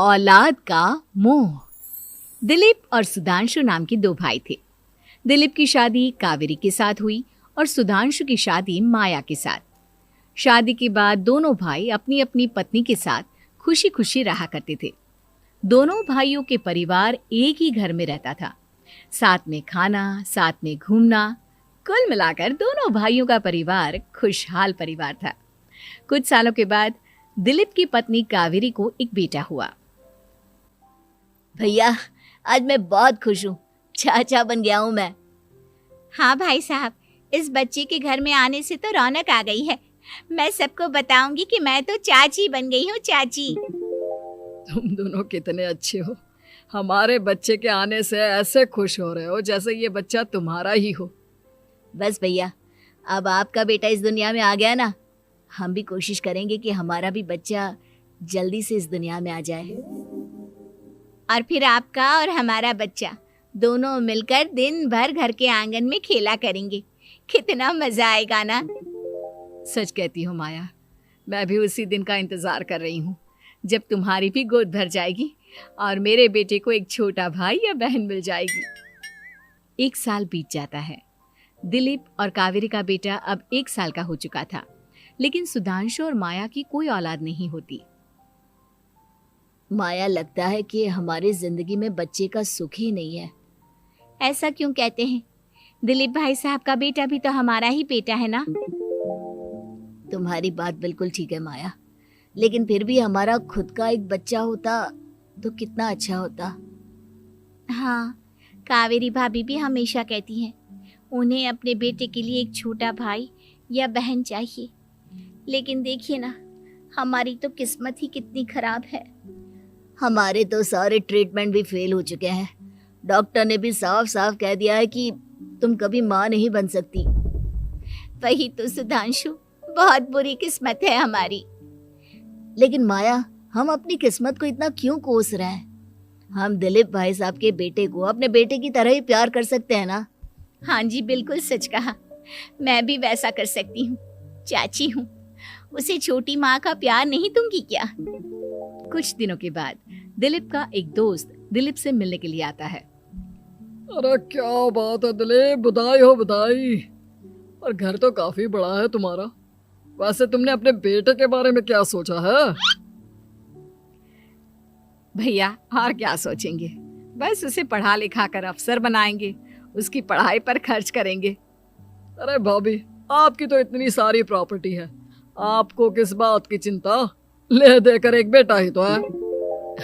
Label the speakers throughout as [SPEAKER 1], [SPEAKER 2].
[SPEAKER 1] औलाद का मोह। दिलीप और सुधांशु नाम के दो भाई थे। दिलीप की शादी कावेरी के साथ हुई और सुधांशु की शादी माया के साथ। शादी के बाद दोनों भाई अपनी अपनी पत्नी के साथ खुशी खुशी रहा करते थे। दोनों भाइयों के परिवार एक ही घर में रहता था। साथ में खाना, साथ में घूमना, कुल मिलाकर दोनों भाइयों का परिवार खुशहाल परिवार था। कुछ सालों के बाद दिलीप की पत्नी कावेरी को एक बेटा हुआ।
[SPEAKER 2] भैया, आज मैं बहुत खुश हूँ। चाचा बन गया हूँ मैं।
[SPEAKER 3] हाँ भाई साहब, इस बच्चे के घर में आने से तो रौनक आ गई है। मैं सबको बताऊंगी कि मैं तो चाची बन गई हूँ, चाची।
[SPEAKER 4] तुम दोनों कितने अच्छे हो। हमारे बच्चे के आने से ऐसे खुश हो रहे हो जैसे ये बच्चा तुम्हारा ही हो।
[SPEAKER 2] बस भैया, अब आपका बेटा इस दुनिया में आ गया ना, हम भी कोशिश करेंगे कि हमारा भी बच्चा जल्दी से इस दुनिया में आ जाए।
[SPEAKER 3] और फिर आपका और हमारा बच्चा दोनों मिलकर दिन भर घर के आंगन में खेला करेंगे। कितना मजा आएगा ना।
[SPEAKER 1] सच कहती हो माया, मैं भी उसी दिन का इंतजार कर रही हूँ जब तुम्हारी भी गोद भर जाएगी और मेरे बेटे को एक छोटा भाई या बहन मिल जाएगी। 1 साल बीत जाता है। दिलीप और कावेरी का बेटा अब 1 साल का हो चुका था, लेकिन सुधांशु और माया की कोई औलाद नहीं होती।
[SPEAKER 2] माया, लगता है कि हमारी जिंदगी में बच्चे का सुख ही नहीं है।
[SPEAKER 3] ऐसा क्यों कहते हैं? दिलीप भाई साहब का बेटा भी तो हमारा ही बेटा है ना।
[SPEAKER 2] तुम्हारी बात बिल्कुल ठीक है माया, लेकिन फिर भी हमारा खुद का एक बच्चा होता तो कितना अच्छा होता।
[SPEAKER 3] हाँ, कावेरी भाभी भी हमेशा कहती हैं उन्हें अपने बेटे के लिए एक छोटा भाई या बहन चाहिए। लेकिन देखिए ना, हमारी तो किस्मत ही कितनी खराब है।
[SPEAKER 2] हमारे तो सारे ट्रीटमेंट भी फेल हो चुके हैं। डॉक्टर ने भी साफ साफ कह दिया है कि तुम कभी माँ नहीं बन सकती।
[SPEAKER 3] वही तो सुधांशु, बहुत बुरी किस्मत है हमारी।
[SPEAKER 2] लेकिन माया, हम अपनी किस्मत को इतना क्यों कोस रहे हैं? हम दिलीप भाई साहब के बेटे को अपने बेटे की तरह ही प्यार कर सकते हैं ना।
[SPEAKER 3] हाँ जी, बिल्कुल सच कहा। मैं भी वैसा कर सकती हूँ। चाची हूँ, उसे छोटी माँ का प्यार नहीं दूंगी क्या?
[SPEAKER 1] कुछ दिनों के बाद दिलीप का एक दोस्त दिलीप से मिलने के लिए आता है।
[SPEAKER 4] अरे क्या बात है दिलीप, बधाई हो बधाई। और घर तो काफी बड़ा है तुम्हारा। वैसे तुमने अपने बेटे के बारे में क्या सोचा है?
[SPEAKER 1] भैया, और क्या सोचेंगे, बस उसे पढ़ा लिखा कर अफसर बनाएंगे, उसकी पढ़ाई पर खर्च करेंगे।
[SPEAKER 4] अरे भाभी, आपकी तो इतनी सारी प्रॉपर्टी है, आपको किस बात की चिंता? ले देकर एक बेटा ही तो है।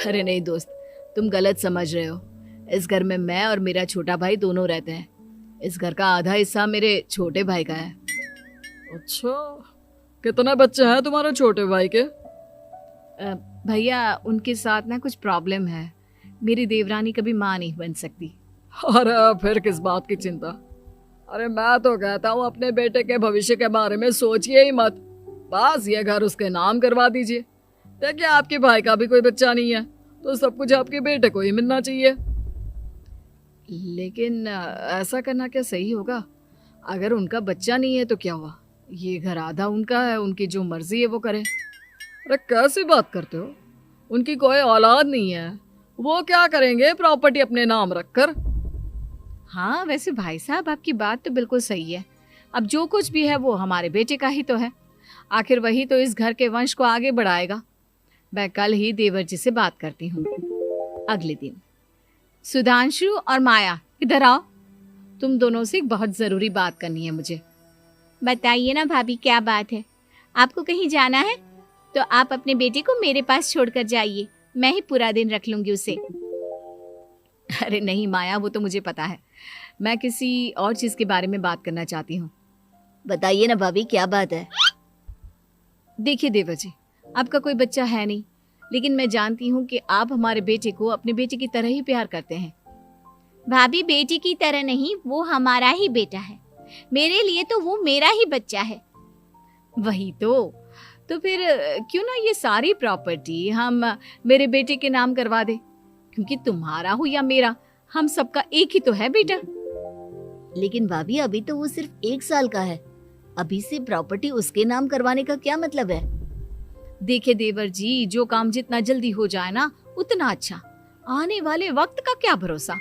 [SPEAKER 1] अरे नहीं दोस्त, तुम गलत समझ रहे हो। इस घर में मैं और मेरा छोटा भाई दोनों रहते हैं। इस घर का आधा हिस्सा मेरे छोटे भाई का है।
[SPEAKER 4] अच्छा, कितने बच्चे हैं तुम्हारे छोटे भाई के?
[SPEAKER 1] भैया, उनके साथ ना कुछ प्रॉब्लम है। मेरी देवरानी कभी माँ नहीं बन सकती।
[SPEAKER 4] अरे फिर किस बात की चिंता? अरे मैं तो कहता हूँ अपने बेटे के भविष्य के बारे में सोचिए ही मत। बस ये घर उसके नाम करवा दीजिए। देखिए, आपके भाई का भी कोई बच्चा नहीं है तो सब कुछ आपके बेटे को ही मिलना चाहिए।
[SPEAKER 1] लेकिन ऐसा करना क्या सही होगा? अगर उनका बच्चा नहीं है तो क्या हुआ? ये घर आधा उनका है, उनकी जो मर्जी है वो करें।
[SPEAKER 4] अरे कैसे बात करते हो? उनकी कोई औलाद नहीं है, वो क्या करेंगे प्रॉपर्टी अपने नाम रखकर?
[SPEAKER 1] हाँ, वैसे भाई साहब, आपकी बात तो बिल्कुल सही है। अब जो कुछ भी है वो हमारे बेटे का ही तो है। आखिर वही तो इस घर के वंश को आगे बढ़ाएगा। मैं कल ही देवर जी से बात करती हूँ। अगले दिन सुधांशु और माया, इधर आओ। तुम दोनों से एक बहुत जरूरी बात करनी है मुझे।
[SPEAKER 3] बताइए ना भाभी, क्या बात है? आपको कहीं जाना है तो आप अपने बेटे को मेरे पास छोड़कर जाइए। मैं ही पूरा दिन रख लूंगी उसे।
[SPEAKER 1] अरे नहीं माया, वो तो मुझे पता है। मैं किसी और चीज के बारे में बात करना चाहती हूँ।
[SPEAKER 2] बताइए ना भाभी, क्या बात है?
[SPEAKER 1] देखिए देवर जी, आपका कोई बच्चा है नहीं, लेकिन मैं जानती हूँ कि आप हमारे बेटे को अपने बेटे की तरह ही प्यार करते हैं।
[SPEAKER 3] भाभी, बेटी की तरह नहीं, वो हमारा ही बेटा है। मेरे लिए तो वो मेरा ही बच्चा है।
[SPEAKER 1] वही तो फिर क्यों ना ये सारी प्रॉपर्टी हम मेरे बेटे के नाम करवा दे, क्योंकि तुम्हारा हो या मेरा, हम सबका एक ही तो है बेटा।
[SPEAKER 2] लेकिन भाभी, अभी तो वो सिर्फ 1 साल का है। अभी से प्रॉपर्टी उसके नाम करवाने का क्या मतलब है?
[SPEAKER 1] देखिए देवर जी, जो काम जितना जल्दी हो जाए ना उतना अच्छा। आने वाले वक्त का क्या भरोसा।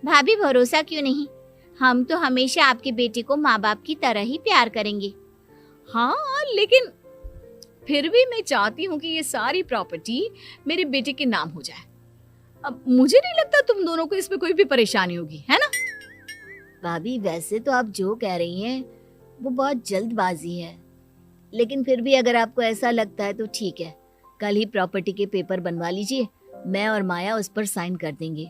[SPEAKER 3] भाभी भरोसा क्यों नहीं, हम तो हमेशा आपके बेटे को माँ बाप की तरह ही प्यार करेंगे।
[SPEAKER 1] हाँ, लेकिन फिर भी मैं चाहती हूँ कि ये सारी प्रॉपर्टी मेरे बेटे के नाम हो जाए। अब मुझे नहीं लगता तुम दोनों को इसमें कोई भी परेशानी होगी, है ना?
[SPEAKER 2] भाभी वैसे तो आप जो कह रही हैं वो बहुत जल्दबाजी है, लेकिन फिर भी अगर आपको ऐसा लगता है तो ठीक है, कल ही प्रॉपर्टी के पेपर बनवा लीजिए, मैं और माया उस पर साइन कर देंगे।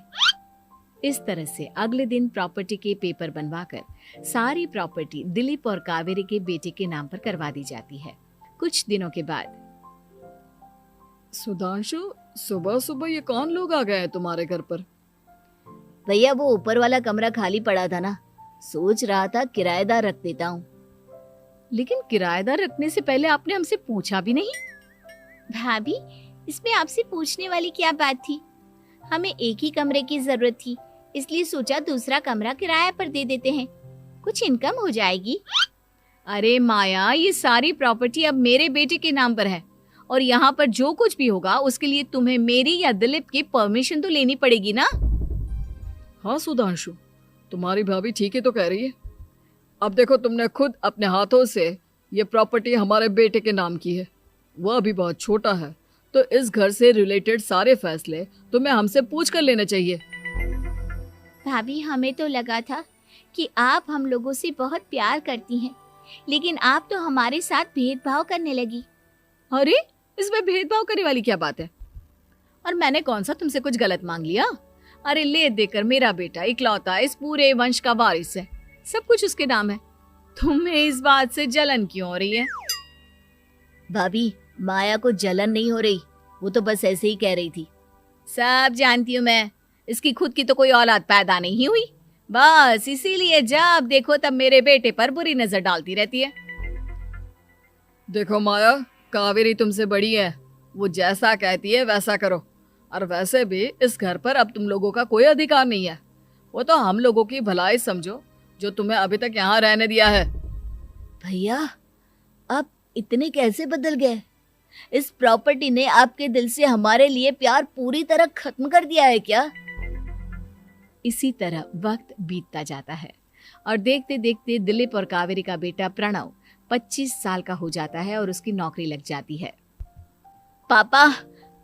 [SPEAKER 1] इस तरह से अगले दिन प्रॉपर्टी के पेपर बनवाकर सारी प्रॉपर्टी दिलीप और कावेरी के बेटे के नाम पर करवा दी जाती है। कुछ दिनों के बाद
[SPEAKER 4] सुधांशु, सुबह सुबह ये कौन लोग आ गए हैं तुम्हारे घर पर?
[SPEAKER 2] भैया वो ऊपर वाला कमरा खाली पड़ा था ना, सोच रहा था किराएदार रख देता हूँ।
[SPEAKER 1] लेकिन किराएदार रखने से पहले आपने हमसे पूछा भी नहीं।
[SPEAKER 3] भाभी इसमें आपसे पूछने वाली क्या बात थी, हमें एक ही कमरे की जरूरत थी, इसलिए सोचा दूसरा कमरा किराए पर दे देते हैं, कुछ इनकम हो जाएगी।
[SPEAKER 1] अरे माया, ये सारी प्रॉपर्टी अब मेरे बेटे के नाम पर है और यहाँ पर जो कुछ भी होगा उसके लिए तुम्हें मेरी या दिलीप की परमिशन तो लेनी पड़ेगी ना।
[SPEAKER 4] हाँ सुधांशु, तुम्हारी भाभी ठीक ही तो कह रही है। अब देखो, तुमने खुद अपने हाथों से ये प्रॉपर्टी हमारे बेटे के नाम की है, वह अभी बहुत छोटा है, तो इस घर से रिलेटेड सारे फैसले तुम्हें हमसे पूछ कर लेने चाहिए।
[SPEAKER 3] भाभी हमें तो लगा था कि आप हम लोगों से बहुत प्यार करती हैं, लेकिन आप तो हमारे साथ भेदभाव करने लगी।
[SPEAKER 1] अरे, इसमें भेदभाव करने वाली क्या बात है? और मैंने कौन सा तुमसे कुछ गलत मांग लिया? अरे ले देकर मेरा बेटा इकलौता इस पूरे वंश का वारिस है, सब कुछ उसके नाम है। तुम्हें इस बात से जलन क्यों हो रही है?
[SPEAKER 2] भाभी माया को जलन नहीं हो रही, वो तो बस ऐसे ही कह रही थी।
[SPEAKER 1] सब जानती हूँ मैं, इसकी खुद की तो कोई औलाद पैदा नहीं हुई, बस इसीलिए जब देखो तब मेरे बेटे पर बुरी नजर डालती रहती है।
[SPEAKER 4] देखो माया, कावेरी तुमसे बड़ी है, वो जैसा कहती है वैसा करो। और वैसे भी इस घर पर अब तुम लोगों का कोई अधिकार नहीं है, वो तो हम लोगों की भलाई समझो जो तुम्हें अभी तक यहाँ रहने दिया है।
[SPEAKER 2] भैया आप इतने कैसे बदल गए? इस प्रॉपर्टी ने आपके दिल से हमारे लिए प्यार पूरी तरह खत्म कर दिया है क्या?
[SPEAKER 1] इसी तरह वक्त बीतता जाता है और देखते देखते दिलीप और कावेरी का बेटा प्रणव 25 साल का हो जाता है और उसकी नौकरी लग जाती है।
[SPEAKER 2] पापा,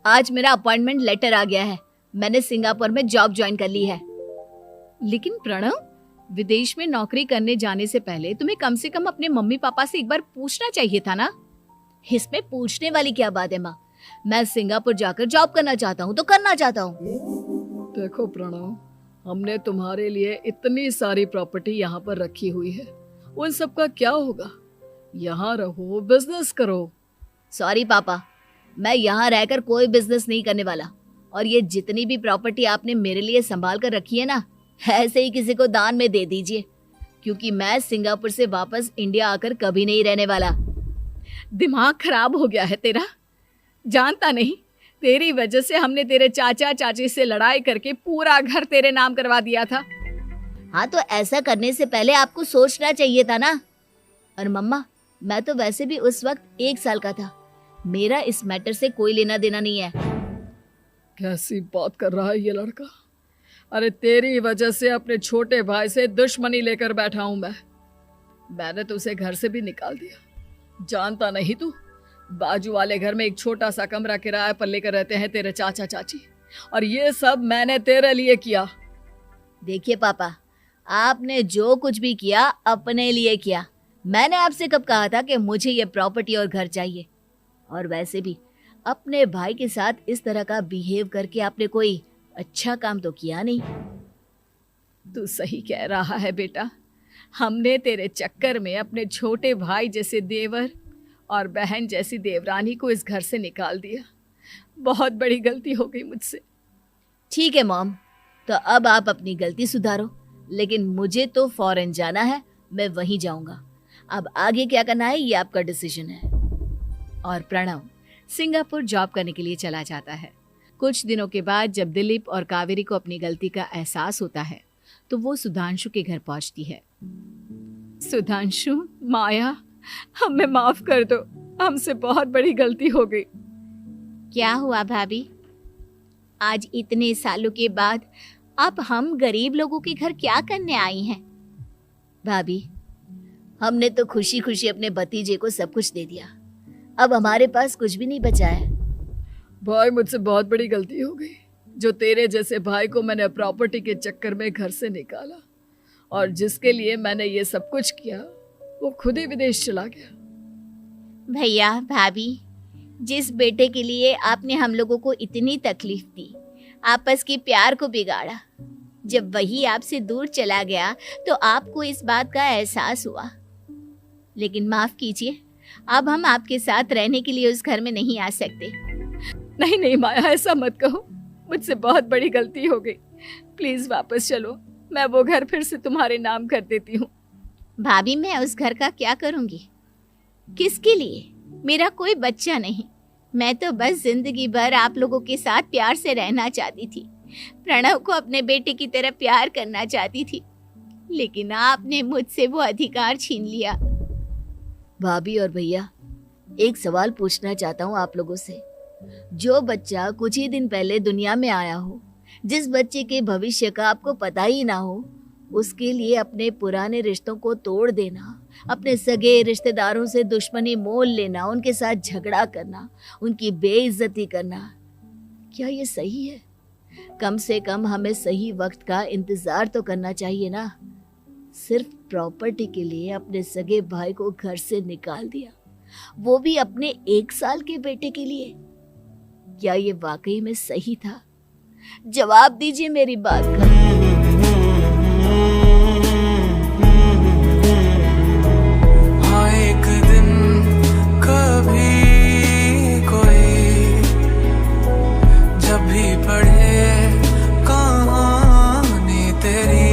[SPEAKER 2] आज मेरा अपॉइंटमेंट लेटर आ गया है, मैंने सिंगापुर में जॉब ज्वाइन कर ली है।
[SPEAKER 1] लेकिन प्रणव, विदेश में नौकरी करने जाने से पहले तुम्हें कम से कम अपने मम्मी पापा से एक बार पूछना चाहिए था ना।
[SPEAKER 2] इसमें पूछने वाली क्या बात है माँ, मैं सिंगापुर जाकर जॉब करना चाहता हूँ तो करना चाहता हूँ।
[SPEAKER 4] देखो प्रणव, हमने तुम्हारे लिए इतनी सारी प्रॉपर्टी यहाँ पर रखी हुई है, उन सब का क्या होगा? यहाँ रहो, बिजनेस करो।
[SPEAKER 2] सॉरी पापा, मैं यहाँ रहकर कोई बिजनेस नहीं करने वाला, और ये जितनी भी प्रॉपर्टी आपने मेरे लिए संभाल कर रखी है ना, ऐसे ही किसी को दान में दे दीजिए, क्योंकि मैं सिंगापुर से वापस इंडिया आकर कभी नहीं रहने वाला।
[SPEAKER 1] दिमाग खराब हो गया है तेरा, जानता नहीं तेरी वजह से हमने तेरे चाचा चाची से लड़ाई करके पूरा घर तेरे नाम करवा दिया था।
[SPEAKER 2] हाँ तो ऐसा करने से पहले आपको सोचना चाहिए था ना। और मम्मा, मैं तो वैसे भी उस वक्त 1 साल का था, मेरा इस मैटर से कोई लेना देना नहीं है।
[SPEAKER 4] कैसी बात कर रहा है ये लड़का? अरे तेरी वजह से अपने छोटे भाई से दुश्मनी लेकर बैठा हूं मैंने तो उसे घर से भी निकाल दिया। जानता नहीं तू, बाजू वाले घर में एक छोटा सा कमरा किराए पर लेकर रहते हैं तेरे चाचा चाची, और ये सब मैंने तेरे लिए किया।
[SPEAKER 2] देखिए पापा, आपने जो कुछ भी किया अपने लिए किया। मैंने आपसे कब कहा था कि मुझे ये प्रॉपर्टी और घर चाहिए? और वैसे भी अपने भाई के साथ इस तरह का बिहेव करके आपने कोई अच्छा काम तो किया नहीं।
[SPEAKER 1] तू सही कह रहा है बेटा, हमने तेरे चक्कर में अपने छोटे भाई जैसे देवर और बहन जैसी देवरानी को इस घर से निकाल दिया। बहुत बड़ी गलती हो गई मुझसे।
[SPEAKER 2] ठीक है मॉम, तो अब आप अपनी गलती सुधारो, लेकिन मुझे तो फॉरेन जाना है, मैं वहीं जाऊंगा। अब आगे क्या करना है ये आपका डिसीजन है।
[SPEAKER 1] और प्रणव सिंगापुर जॉब करने के लिए चला जाता है। कुछ दिनों के बाद जब दिलीप और कावेरी को अपनी गलती का एहसास होता है तो वो सुधांशु के घर पहुंचती है। सुधांशु, माया, हमें माफ कर दो, हमसे बहुत बड़ी गलती हो गई।
[SPEAKER 3] क्या हुआ भाभी? आज इतने सालों के बाद आप हम गरीब लोगों के घर क्या करने आई हैं?
[SPEAKER 2] भाभी, हमने तो खुशी खुशी अपने भतीजे को सब कुछ दे दिया, अब हमारे पास कुछ भी नहीं बचा है।
[SPEAKER 4] भाई मुझसे बहुत बड़ी गलती हो गई, जो तेरे जैसे भाई को मैंने प्रॉपर्टी के चक्कर में घर से निकाला, और जिसके लिए मैंने ये सब कुछ किया वो खुद ही विदेश चला गया।
[SPEAKER 3] भैया भाभी, जिस बेटे के लिए आपने हम लोगों को इतनी तकलीफ दी, आपस के प्यार को बिगाड़ा, जब वही आपसे दूर चला गया तो आपको इस बात का एहसास हुआ। लेकिन माफ कीजिए, अब हम आपके साथ रहने के लिए उस घर में नहीं आ सकते।
[SPEAKER 4] नहीं नहीं माया, ऐसा मत कहो, मुझसे बहुत बड़ी गलती हो गई, प्लीज वापस चलो, मैं वो घर फिर से तुम्हारे नाम कर देती हूँ।
[SPEAKER 3] भाभी, मैं उस घर का क्या करूँगी? किसके लिए? मेरा कोई बच्चा नहीं, मैं तो बस जिंदगी भर आप लोगों के साथ प्यार से रहना चाहती थी, प्रणव को अपने बेटे की तरह प्यार करना चाहती थी, लेकिन आपने मुझसे वो अधिकार छीन लिया।
[SPEAKER 2] भाभी और भैया, एक सवाल पूछना चाहता हूँ आप लोगों से। जो बच्चा कुछ ही दिन पहले दुनिया में आया हो, जिस बच्चे के भविष्य का आपको पता ही ना हो, उसके लिए अपने पुराने रिश्तों को तोड़ देना, अपने सगे रिश्तेदारों से दुश्मनी मोल लेना, उनके साथ झगड़ा करना, उनकी बेइज्जती करना, क्या ये सही है? कम से कम हमें सही वक्त का इंतजार तो करना चाहिए ना। सिर्फ प्रॉपर्टी के लिए अपने सगे भाई को घर से निकाल दिया, वो भी अपने 1 साल के बेटे के लिए। क्या ये वाकई में सही था? जवाब दीजिए मेरी बात का।
[SPEAKER 5] एक दिन कभी कोई जब भी पढ़े कहानी तेरी,